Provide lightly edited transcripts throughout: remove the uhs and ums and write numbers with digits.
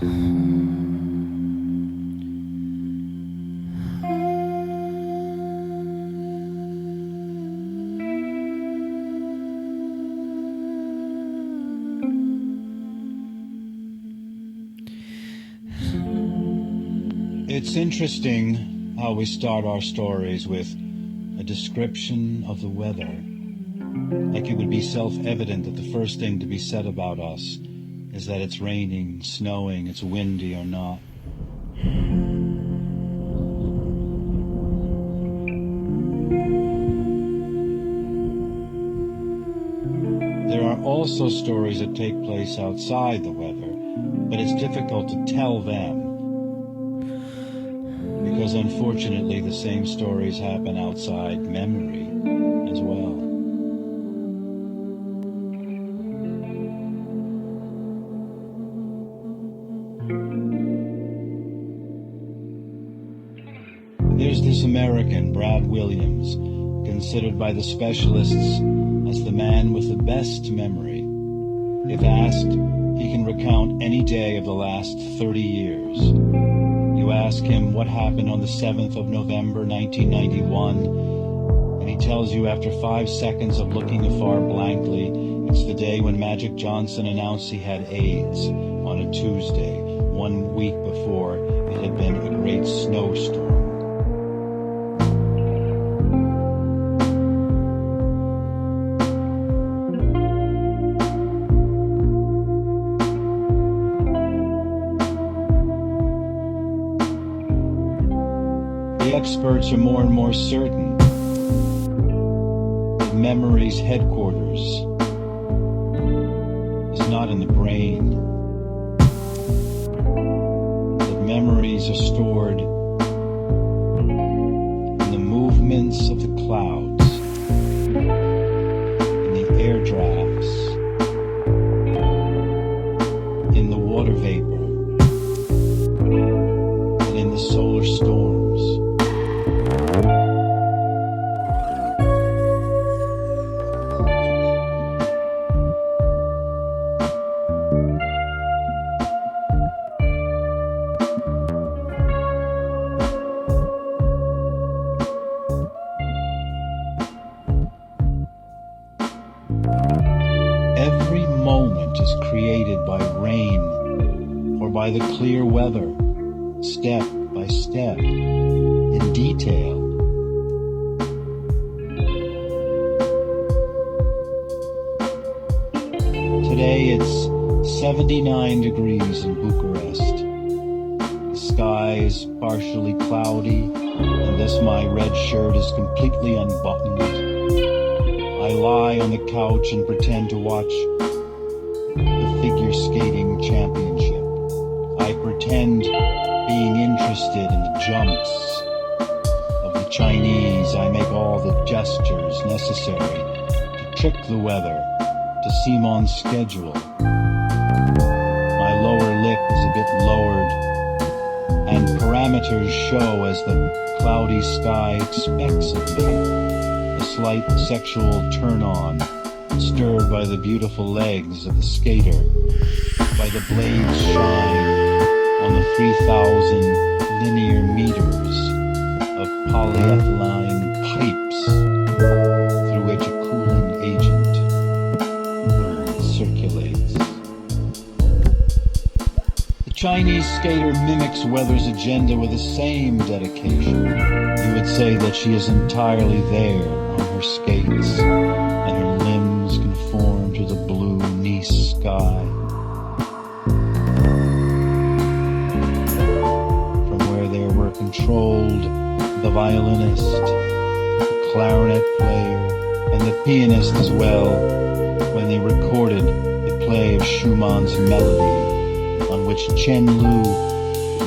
It's interesting how we start our stories with a description of the weather. Like it would be self-evident that the first thing to be said about us is that it's raining, snowing, it's windy or not. There are also stories that take place outside the weather, but it's difficult to tell them, because unfortunately the same stories happen outside memory as well. There's this American, Brad Williams, considered by the specialists as the man with the best memory. If asked, he can recount any day of the last 30 years. You ask him what happened on the 7th of November, 1991, and he tells you after 5 seconds of looking afar blankly, it's the day when Magic Johnson announced he had AIDS on a Tuesday, 1 week before it had been a great snowstorm. Experts are more and more certain that memory's headquarters is not in the brain, that memories are stored in the movements of the clouds, in the air drafts, in the water vapor, and in the solar storms. Every moment is created by rain or by the clear weather, step by step, in detail. Today it's 79 degrees in Bucharest. The sky is partially cloudy, and thus my red shirt is completely unbuttoned. I lie on the couch and pretend to watch the figure skating championship. I pretend being interested in the jumps of the Chinese. I make all the gestures necessary to trick the weather, to seem on schedule. My lower lip is a bit lowered, and parameters show as the cloudy sky expects of me. A slight sexual turn-on, stirred by the beautiful legs of the skater, by the blades shine on the 3,000 linear meters of polyethylene pipes through which a cooling agent circulates. The Chinese skater mimics weather's agenda with the same dedication. You would say that she is entirely there on her skates, and her limbs conform to the blue Nice sky. From where there were controlled the violinist, the clarinet player, and the pianist as well, when they recorded the play of Schumann's melody, on which Chen Lu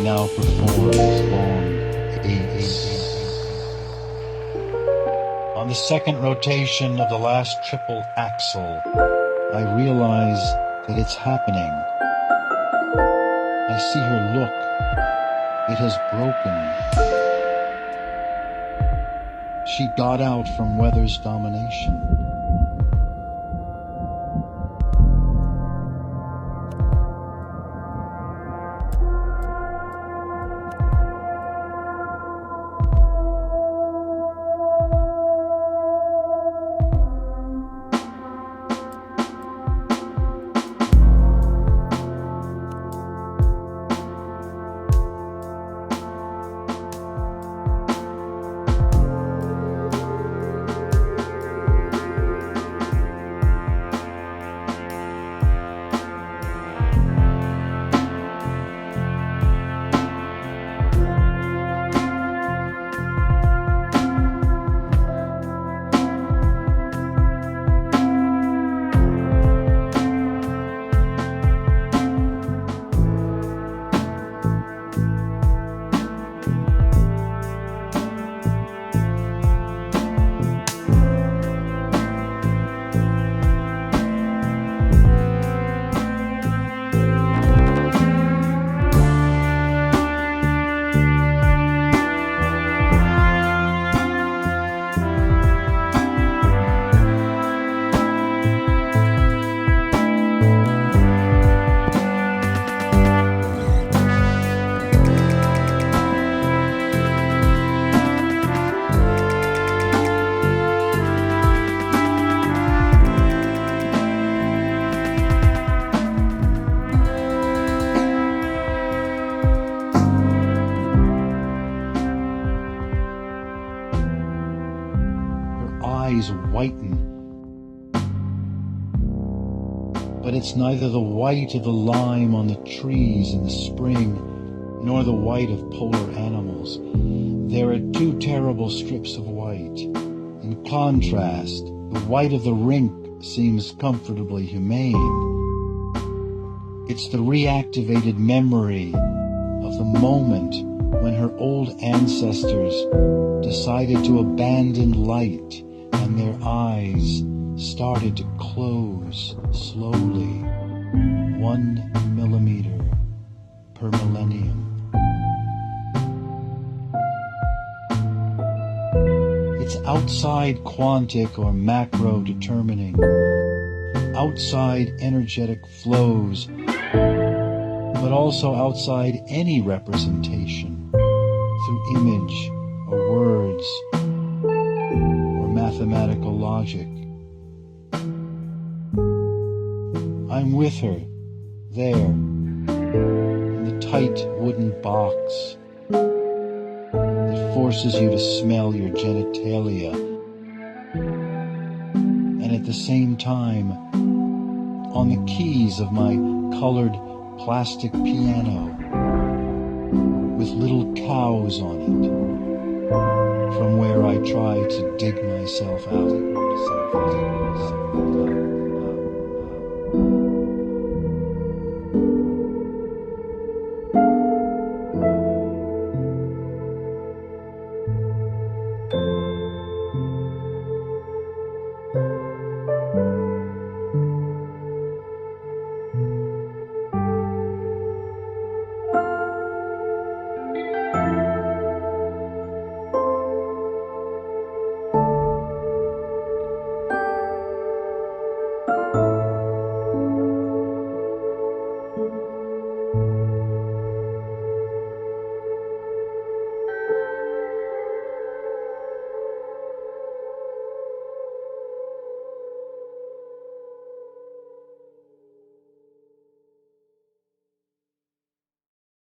now performs long A's. On the second rotation of the last triple axel, I realize that it's happening. I see her look. It has broken. She got out from weather's domination. eyes whiten. But it's neither the white of the lime on the trees in the spring, nor the white of polar animals. There are two terrible strips of white. In contrast, the white of the rink seems comfortably humane. It's the reactivated memory of the moment when her old ancestors decided to abandon light and their eyes started to close slowly, 1 millimeter per millennium. It's outside quantic or macro determining, outside energetic flows, but also outside any representation through image or words or mathematical logic. I'm with her, there, in the tight wooden box that forces you to smell your genitalia, and at the same time, on the keys of my colored plastic piano with little cows on it, from where I try to dig myself out.